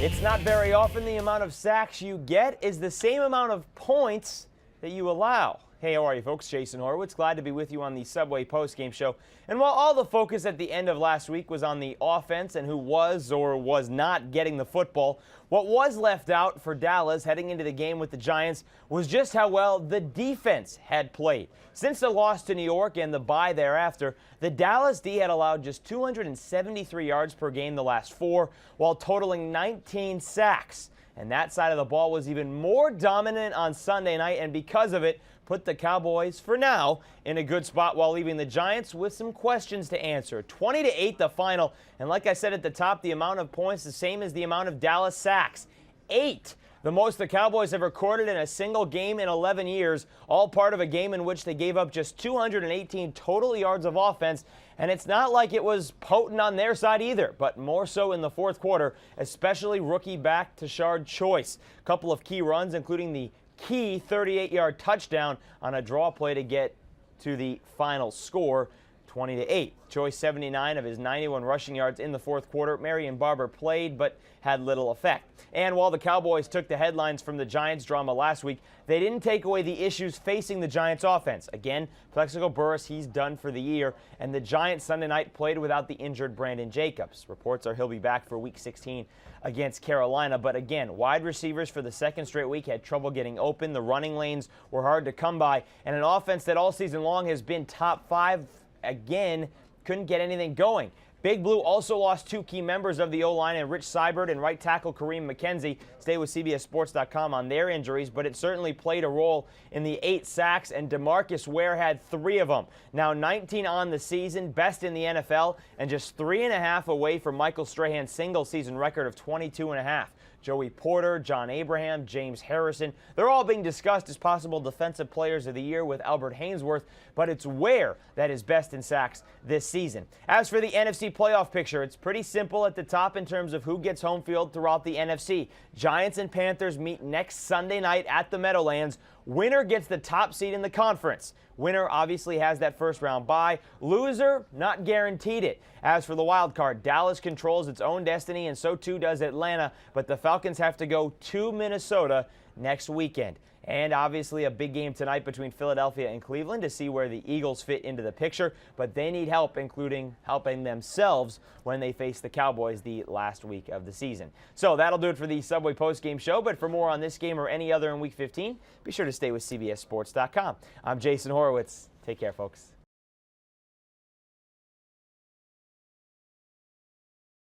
It's not very often the amount of sacks you get is the same amount of points that you allow. Hey, how are you folks? Jason Horowitz, glad to be with you on the Subway postgame show. And while all the focus at the end of last week was on the offense and who was or was not getting the football, what was left out for Dallas heading into the game with the Giants was just how well the defense had played. Since the loss to New York and the bye thereafter, the Dallas D had allowed just 273 yards per game the last four, while totaling 19 sacks. And that side of the ball was even more dominant on Sunday night, and because of it, put the Cowboys, for now, in a good spot while leaving the Giants with some questions to answer. 20-8 the final, and like I said at the top, the amount of points the same as the amount of Dallas sacks. 8. The most the Cowboys have recorded in a single game in 11 years, all part of a game in which they gave up just 218 total yards of offense. And it's not like it was potent on their side either, but more so in the fourth quarter, especially rookie back Tashard Choice. A couple of key runs, including the key 38-yard touchdown on a draw play to get to the final score, 20-8. Choice 79 of his 91 rushing yards in the fourth quarter. Marion Barber played but had little effect. And while the Cowboys took the headlines from the Giants drama last week, they didn't take away the issues facing the Giants offense. Again, Plexico Burress, he's done for the year, and the Giants Sunday night played without the injured Brandon Jacobs. Reports are he'll be back for Week 16 against Carolina, but again, wide receivers for the second straight week had trouble getting open. The running lanes were hard to come by, and an offense that all season long has been top 5 again couldn't get anything going. Big Blue also lost two key members of the O-line, and Rich Seibert and right tackle Kareem McKenzie stay with CBSSports.com on their injuries, but it certainly played a role in the 8 sacks, and DeMarcus Ware had 3 of them. Now 19 on the season, best in the NFL, and just 3.5 away from Michael Strahan's single-season record of 22.5. Joey Porter, John Abraham, James Harrison, they're all being discussed as possible Defensive Players of the Year with Albert Haynesworth, but it's Ware that is best in sacks this season. As for the NFC playoff picture, it's pretty simple at the top in terms of who gets home field throughout the NFC. Giants and Panthers meet next Sunday night at the Meadowlands. Winner gets the top seed in the conference. Winner obviously has that first round bye. Loser, not guaranteed it. As for the wild card, Dallas controls its own destiny, and so too does Atlanta, but the Falcons have to go to Minnesota next weekend. And obviously a big game tonight between Philadelphia and Cleveland to see where the Eagles fit into the picture, but they need help, including helping themselves when they face the Cowboys the last week of the season. So that'll do it for the Subway postgame show, but for more on this game or any other in Week 15, be sure to stay with CBSSports.com. I'm Jason Horowitz. Take care, folks.